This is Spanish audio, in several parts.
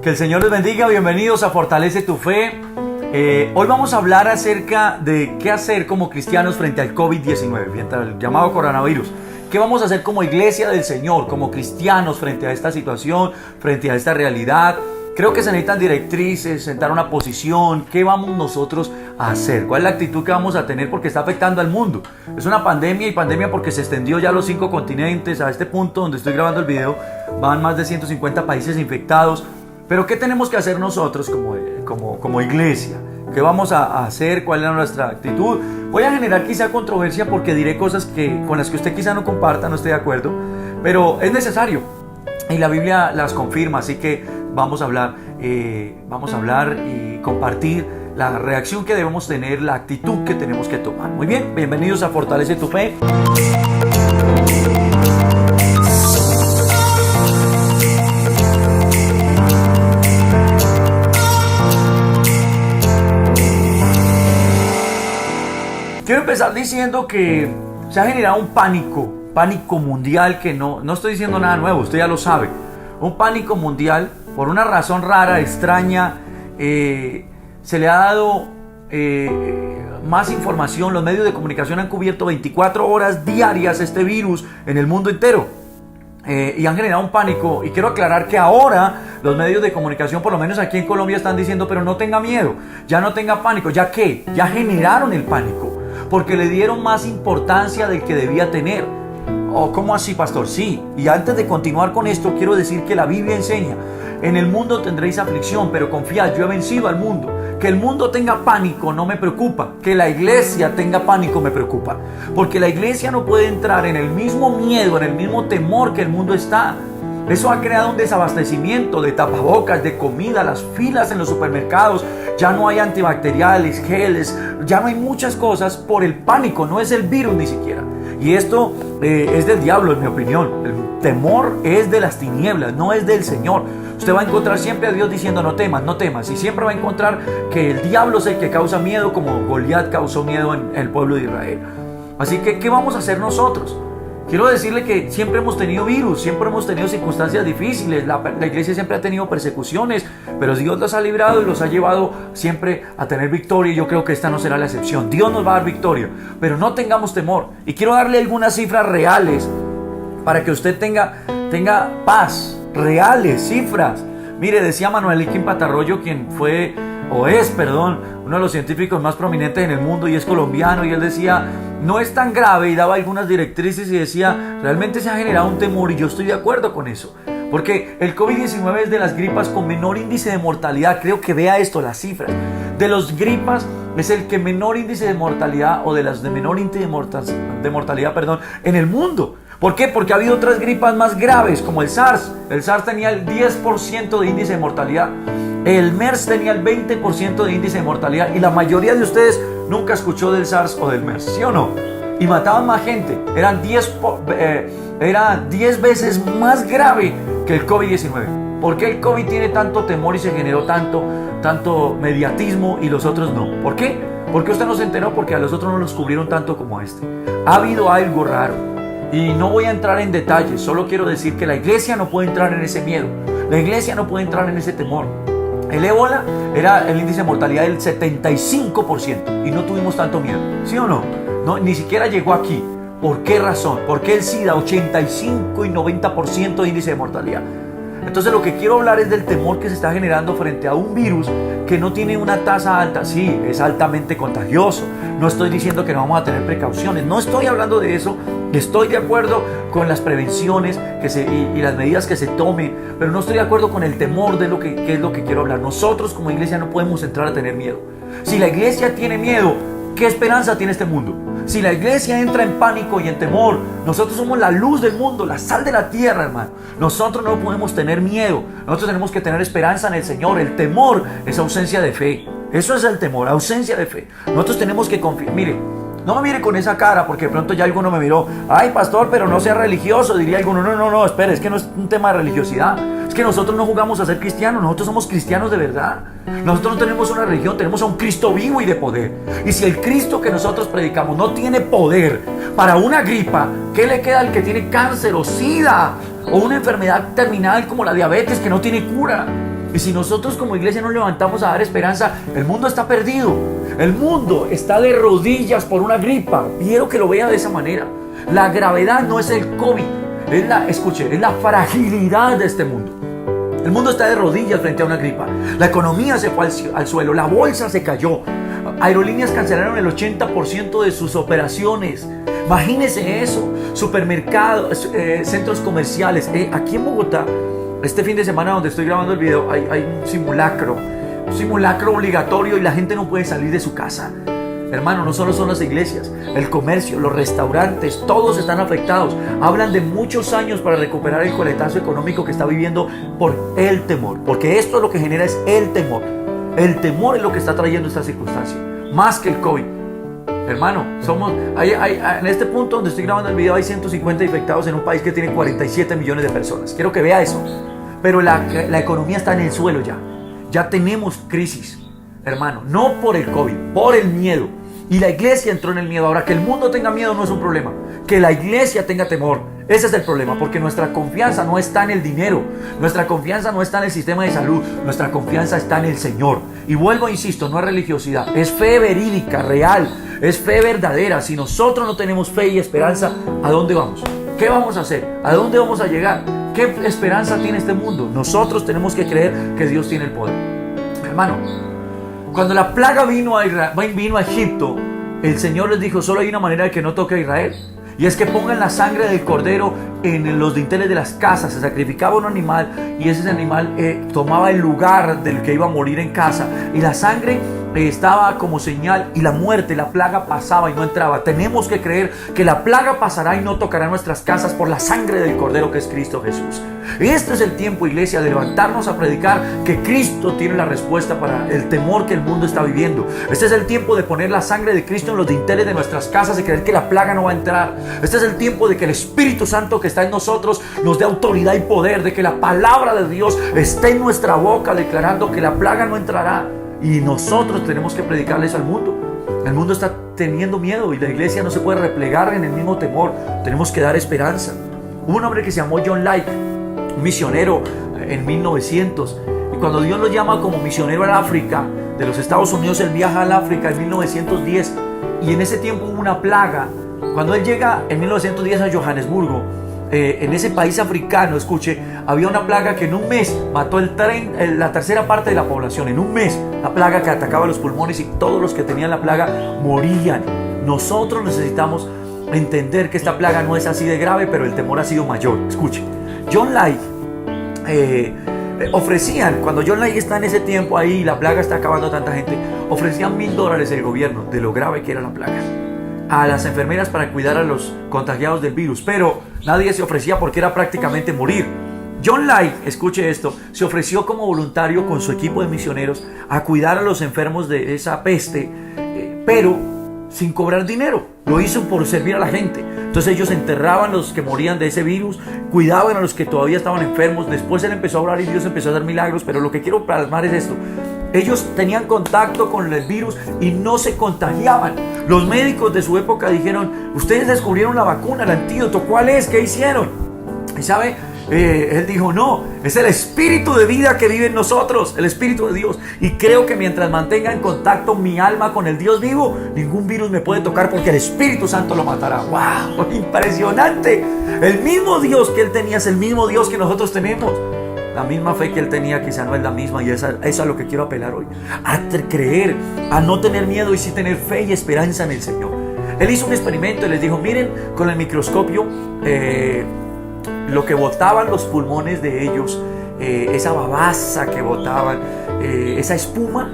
Que el Señor les bendiga, bienvenidos a Fortalece tu Fe. Hoy vamos a hablar acerca de qué hacer como cristianos frente al COVID-19, frente al llamado coronavirus. ¿Qué vamos a hacer como iglesia del Señor, como cristianos frente a esta situación, frente a esta realidad? Creo que se necesitan directrices, sentar una posición. ¿Qué vamos nosotros a hacer? ¿Cuál es la actitud que vamos a tener? Porque está afectando al mundo. Es una pandemia y pandemia porque se extendió ya a los 5 continentes. A este punto donde estoy grabando el video van más de 150 países infectados. Pero ¿qué tenemos que hacer nosotros como iglesia? ¿Qué vamos a hacer? ¿Cuál es nuestra actitud? Voy a generar quizá controversia porque diré cosas con las que usted quizá no comparta, no esté de acuerdo. Pero es necesario. Y la Biblia las confirma, así que vamos a hablar y compartir la reacción que debemos tener, la actitud que tenemos que tomar. Muy bien, bienvenidos a Fortalece tu Fe. Quiero empezar diciendo que se ha generado un pánico mundial que no estoy diciendo nada nuevo, usted ya lo sabe. Un pánico mundial, por una razón rara, extraña, se le ha dado más información. Los medios de comunicación han cubierto 24 horas diarias este virus en el mundo entero. Y han generado un pánico, y quiero aclarar que ahora los medios de comunicación, por lo menos aquí en Colombia, están diciendo, pero no tenga miedo, ya no tenga pánico. ¿Ya qué? Ya generaron el pánico, porque le dieron más importancia del que debía tener. Oh, ¿cómo así, pastor? Sí, y antes de continuar con esto, quiero decir que la Biblia enseña: en el mundo tendréis aflicción, pero confiad, yo he vencido al mundo. Que el mundo tenga pánico no me preocupa, que la iglesia tenga pánico me preocupa, porque la iglesia no puede entrar en el mismo miedo, en el mismo temor que el mundo está. Eso ha creado un desabastecimiento de tapabocas, de comida, las filas en los supermercados, ya no hay antibacteriales, geles, ya no hay muchas cosas por el pánico, no es el virus ni siquiera. Y esto es del diablo, en mi opinión. El temor es de las tinieblas, no es del Señor. Usted va a encontrar siempre a Dios diciendo no temas, no temas. Y siempre va a encontrar que el diablo es el que causa miedo, como Goliat causó miedo en el pueblo de Israel. Así que, ¿qué vamos a hacer nosotros? Quiero decirle que siempre hemos tenido virus, siempre hemos tenido circunstancias difíciles, la iglesia siempre ha tenido persecuciones, pero Dios los ha librado y los ha llevado siempre a tener victoria, y yo creo que esta no será la excepción. Dios nos va a dar victoria, pero no tengamos temor. Y quiero darle algunas cifras reales para que usted tenga paz, reales, cifras. Mire, decía Manuel Elkin Patarroyo, quien fue, uno de los científicos más prominentes en el mundo, y es colombiano, y él decía, no es tan grave, y daba algunas directrices y decía, realmente se ha generado un temor, y yo estoy de acuerdo con eso, porque el COVID-19 es de las gripas con menor índice de mortalidad. Creo que vea esto, las cifras de los gripas es el que menor índice de mortalidad, o de las de menor índice de mortalidad, en el mundo. ¿Por qué? Porque ha habido otras gripas más graves, como el SARS. El SARS tenía el 10% de índice de mortalidad. El MERS tenía el 20% de índice de mortalidad. Y la mayoría de ustedes nunca escuchó del SARS o del MERS, ¿sí o no? Y mataban más gente. Era 10 veces más grave que el COVID-19. ¿Por qué el COVID tiene tanto temor y se generó tanto mediatismo y los otros no? ¿Por qué? Porque usted no se enteró, porque a los otros no los cubrieron tanto como a este. Ha habido algo raro. Y no voy a entrar en detalles, solo quiero decir que la iglesia no puede entrar en ese miedo. La iglesia no puede entrar en ese temor. El ébola era el índice de mortalidad del 75% y no tuvimos tanto miedo, ¿sí o no? No, ni siquiera llegó aquí. ¿Por qué razón? ¿Por qué el SIDA? 85 y 90% de índice de mortalidad. Entonces lo que quiero hablar es del temor que se está generando frente a un virus que no tiene una tasa alta. Sí, es altamente contagioso. No estoy diciendo que no vamos a tener precauciones. No estoy hablando de eso. Estoy de acuerdo con las prevenciones y las medidas que se tomen, pero no estoy de acuerdo con el temor de qué es lo que quiero hablar. Nosotros como iglesia no podemos entrar a tener miedo. Si la iglesia tiene miedo, ¿qué esperanza tiene este mundo? Si la iglesia entra en pánico y en temor, nosotros somos la luz del mundo, la sal de la tierra, hermano. Nosotros no podemos tener miedo. Nosotros tenemos que tener esperanza en el Señor. El temor es ausencia de fe. Eso es el temor, ausencia de fe. Nosotros tenemos que confiar. Mire, no me mire con esa cara, porque de pronto ya alguno me miró. Ay, pastor, pero no sea religioso, diría alguno. No, espere, es que no es un tema de religiosidad. Es que nosotros no jugamos a ser cristianos, nosotros somos cristianos de verdad. Nosotros no tenemos una religión, tenemos a un Cristo vivo y de poder. Y si el Cristo que nosotros predicamos no tiene poder para una gripa, ¿qué le queda al que tiene cáncer o SIDA o una enfermedad terminal como la diabetes que no tiene cura? Y si nosotros como iglesia nos levantamos a dar esperanza, el mundo está perdido. El mundo está de rodillas por una gripa. Quiero que lo vea de esa manera. La gravedad no es el COVID, es la fragilidad de este mundo. El mundo está de rodillas frente a una gripa. La economía se fue al suelo, la bolsa se cayó. Aerolíneas cancelaron el 80% de sus operaciones. Imagínense eso. Supermercados, centros comerciales. Aquí en Bogotá, este fin de semana donde estoy grabando el video, hay un simulacro obligatorio y la gente no puede salir de su casa. Hermano, no solo son las iglesias, el comercio, los restaurantes, todos están afectados. Hablan de muchos años para recuperar el coletazo económico que está viviendo por el temor. Porque esto lo que genera es el temor. El temor es lo que está trayendo esta circunstancia, más que el COVID. Hermano, en este punto donde estoy grabando el video hay 150 infectados en un país que tiene 47 millones de personas. Quiero que vea eso. Pero la economía está en el suelo ya. Ya tenemos crisis, hermano. No por el COVID, por el miedo. Y la iglesia entró en el miedo. Ahora, que el mundo tenga miedo no es un problema. Que la iglesia tenga temor, ese es el problema. Porque nuestra confianza no está en el dinero. Nuestra confianza no está en el sistema de salud. Nuestra confianza está en el Señor. Y vuelvo, insisto, no es religiosidad. Es fe verídica, real. Es fe verdadera. Si nosotros no tenemos fe y esperanza, ¿a dónde vamos? ¿Qué vamos a hacer? ¿A dónde vamos a llegar? ¿Qué esperanza tiene este mundo? Nosotros tenemos que creer que Dios tiene el poder. Hermano, cuando la plaga vino a Egipto, el Señor les dijo, solo hay una manera de que no toque a Israel. Y es que pongan la sangre del cordero en los dinteles de las casas. Se sacrificaba un animal y ese animal tomaba el lugar del que iba a morir en casa. Y la sangre estaba como señal y la muerte, la plaga pasaba y no entraba. Tenemos que creer que la plaga pasará y no tocará nuestras casas por la sangre del cordero que es Cristo Jesús. Este es el tiempo, iglesia, de levantarnos a predicar que Cristo tiene la respuesta para el temor que el mundo está viviendo. Este es el tiempo de poner la sangre de Cristo en los dinteles de nuestras casas y creer que la plaga no va a entrar. Este es el tiempo de que el Espíritu Santo que está en nosotros nos dé autoridad y poder, de que la palabra de Dios esté en nuestra boca declarando que la plaga no entrará. Y nosotros tenemos que predicarle eso al mundo. El mundo está teniendo miedo y la iglesia no se puede replegar en el mismo temor. Tenemos que dar esperanza. Hubo un hombre que se llamó John Lake, un misionero en 1900. Y cuando Dios lo llama como misionero al África, de los Estados Unidos, él viaja al África en 1910. Y en ese tiempo hubo una plaga. Cuando él llega en 1910 a Johannesburgo, en ese país africano, escuche, había una plaga que en un mes mató la tercera parte de la población. En un mes, la plaga que atacaba los pulmones y todos los que tenían la plaga morían. Nosotros necesitamos entender que esta plaga no es así de grave, pero el temor ha sido mayor. Escuche, John Lake ofrecían, cuando John Lake está en ese tiempo ahí, la plaga está acabando a tanta gente, ofrecían $1000 el gobierno de lo grave que era la plaga a las enfermeras para cuidar a los contagiados del virus, pero nadie se ofrecía porque era prácticamente morir. John Lake, escuche esto, se ofreció como voluntario con su equipo de misioneros a cuidar a los enfermos de esa peste, pero sin cobrar dinero. Lo hizo por servir a la gente. Entonces ellos enterraban a los que morían de ese virus, cuidaban a los que todavía estaban enfermos. Después él empezó a orar y Dios empezó a hacer milagros. Pero lo que quiero plasmar es esto: ellos tenían contacto con el virus y no se contagiaban. Los médicos de su época dijeron: ustedes descubrieron la vacuna, el antídoto, ¿cuál es? ¿Qué hicieron? Y sabe, él dijo: no, es el espíritu de vida que vive en nosotros, el espíritu de Dios. Y creo que mientras mantenga en contacto mi alma con el Dios vivo, ningún virus me puede tocar porque el Espíritu Santo lo matará. ¡Wow! ¡Impresionante! El mismo Dios que él tenía es el mismo Dios que nosotros tenemos. La misma fe que él tenía quizá no es la misma, y eso es a lo que quiero apelar hoy. A creer, a no tener miedo y sí tener fe y esperanza en el Señor. Él hizo un experimento y les dijo: miren con el microscopio lo que botaban los pulmones de ellos, esa babasa que botaban, esa espuma,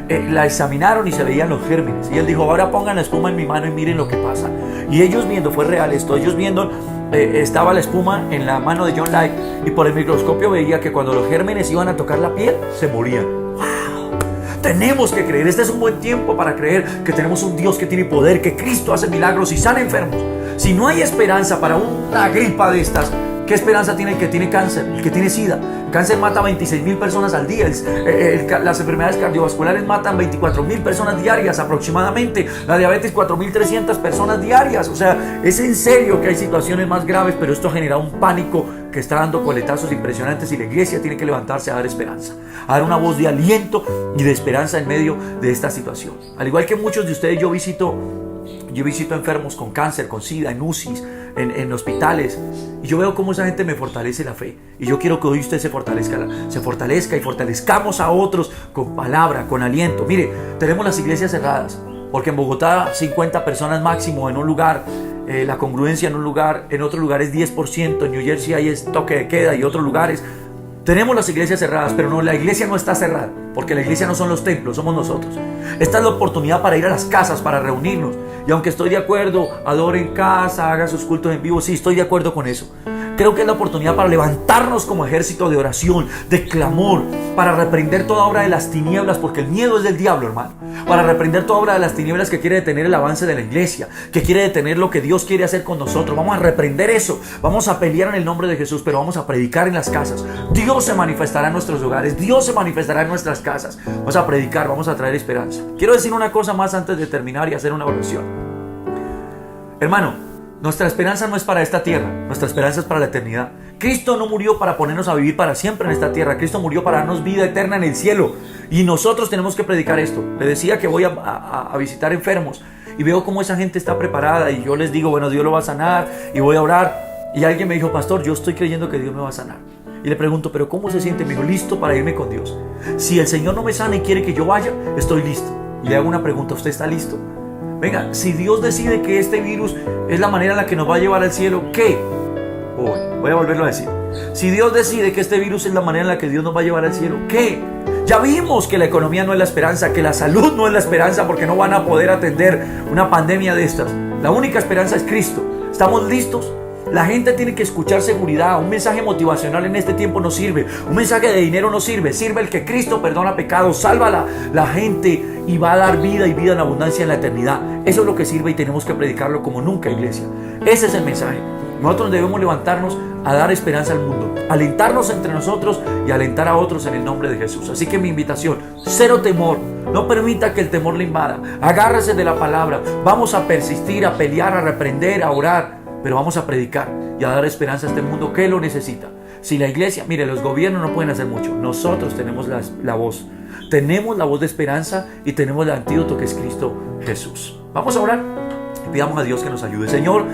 la examinaron y se veían los gérmenes. Y él dijo: ahora pongan la espuma en mi mano y miren lo que pasa. Y ellos viendo, fue real esto, ellos viendo, estaba la espuma en la mano de John Lake y por el microscopio veía que cuando los gérmenes iban a tocar la piel, se morían. ¡Wow! Tenemos que creer. Este es un buen tiempo para creer que tenemos un Dios que tiene poder, que Cristo hace milagros y sana enfermos. Si no hay esperanza para una gripa de estas, ¿qué esperanza tiene el que tiene cáncer, el que tiene SIDA? El cáncer mata a 26,000 personas al día. Las enfermedades cardiovasculares matan 24,000 personas diarias aproximadamente. La diabetes, 4,300 personas diarias. O sea, es en serio que hay situaciones más graves, pero esto ha generado un pánico que está dando coletazos impresionantes y la iglesia tiene que levantarse a dar esperanza, a dar una voz de aliento y de esperanza en medio de esta situación. Al igual que muchos de ustedes, yo visito enfermos con cáncer, con SIDA, en UCIs, en hospitales, y yo veo cómo esa gente me fortalece la fe, y yo quiero que hoy usted se fortalezca y fortalezcamos a otros con palabra, con aliento. Mire, tenemos las iglesias cerradas, porque en Bogotá 50 personas máximo en un lugar, la congruencia en un lugar, en otro lugar es 10%, en New Jersey hay toque de queda y otros lugares. Tenemos las iglesias cerradas, pero no, la iglesia no está cerrada, porque la iglesia no son los templos, somos nosotros. Esta es la oportunidad para ir a las casas, para reunirnos. Y aunque estoy de acuerdo, adore en casa, haga sus cultos en vivo, sí, estoy de acuerdo con eso. Creo que es la oportunidad para levantarnos como ejército de oración, de clamor, para reprender toda obra de las tinieblas, porque el miedo es del diablo, hermano. Para reprender toda obra de las tinieblas que quiere detener el avance de la iglesia, que quiere detener lo que Dios quiere hacer con nosotros. Vamos a reprender eso, vamos a pelear en el nombre de Jesús, pero vamos a predicar en las casas. Dios se manifestará en nuestros hogares, Dios se manifestará en nuestras casas. Vamos a predicar, vamos a traer esperanza. Quiero decir una cosa más antes de terminar y hacer una oración. Hermano, nuestra esperanza no es para esta tierra, nuestra esperanza es para la eternidad. Cristo no murió para ponernos a vivir para siempre en esta tierra. Cristo murió para darnos vida eterna en el cielo. Y nosotros tenemos que predicar esto. Le decía que voy a visitar enfermos y veo cómo esa gente está preparada y yo les digo, bueno, Dios lo va a sanar y voy a orar. Y alguien me dijo, pastor, yo estoy creyendo que Dios me va a sanar. Y le pregunto, ¿pero cómo se siente? Me dijo, listo para irme con Dios. Si el Señor no me sana y quiere que yo vaya, estoy listo. Y le hago una pregunta, ¿usted está listo? Venga, si Dios decide que este virus es la manera en la que nos va a llevar al cielo, ¿qué? Voy a volverlo a decir. Si Dios decide que este virus es la manera en la que Dios nos va a llevar al cielo, ¿qué? Ya vimos que la economía no es la esperanza, que la salud no es la esperanza, porque no van a poder atender una pandemia de estas. La única esperanza es Cristo. ¿Estamos listos? La gente tiene que escuchar seguridad. Un mensaje motivacional en este tiempo no sirve. Un mensaje de dinero no sirve. Sirve el que Cristo perdona pecados, salva la gente y va a dar vida y vida en abundancia en la eternidad. Eso es lo que sirve y tenemos que predicarlo como nunca, iglesia. Ese es el mensaje. Nosotros debemos levantarnos a dar esperanza al mundo, alentarnos entre nosotros y alentar a otros en el nombre de Jesús. Así que mi invitación, cero temor. No permita que el temor le invada. Agárrese de la palabra. Vamos a persistir, a pelear, a reprender, a orar. Pero vamos a predicar y a dar esperanza a este mundo que lo necesita. Si la iglesia, mire, los gobiernos no pueden hacer mucho. Nosotros tenemos la voz. Tenemos la voz de esperanza y tenemos el antídoto que es Cristo Jesús. Vamos a orar y pidamos a Dios que nos ayude. Señor,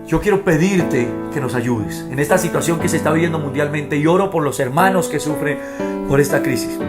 yo quiero pedirte que nos ayudes en esta situación que se está viviendo mundialmente y oro por los hermanos que sufren por esta crisis.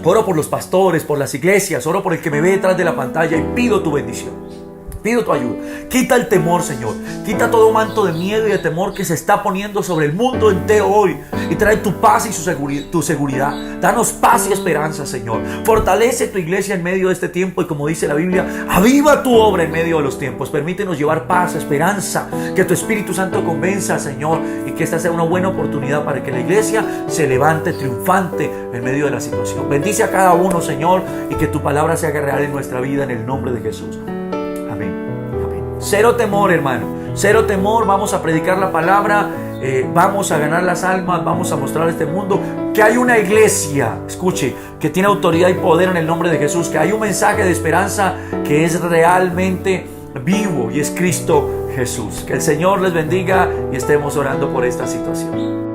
Oro por los pastores, por las iglesias, oro por el que me ve detrás de la pantalla y pido tu bendición. Pido tu ayuda. Quita el temor, Señor. Quita todo manto de miedo y de temor que se está poniendo sobre el mundo entero hoy. Y trae tu paz y tu seguridad. Danos paz y esperanza, Señor. Fortalece tu iglesia en medio de este tiempo. Y como dice la Biblia, aviva tu obra en medio de los tiempos. Permítenos llevar paz, esperanza. Que tu Espíritu Santo convenza, Señor. Y que esta sea una buena oportunidad para que la iglesia se levante triunfante en medio de la situación. Bendice a cada uno, Señor. Y que tu palabra se haga real en nuestra vida en el nombre de Jesús. Cero temor, hermano, cero temor. Vamos a predicar la palabra, vamos a ganar las almas, vamos a mostrar a este mundo que hay una iglesia, escuche, que tiene autoridad y poder en el nombre de Jesús, que hay un mensaje de esperanza que es realmente vivo y es Cristo Jesús. Que el Señor les bendiga y estemos orando por esta situación.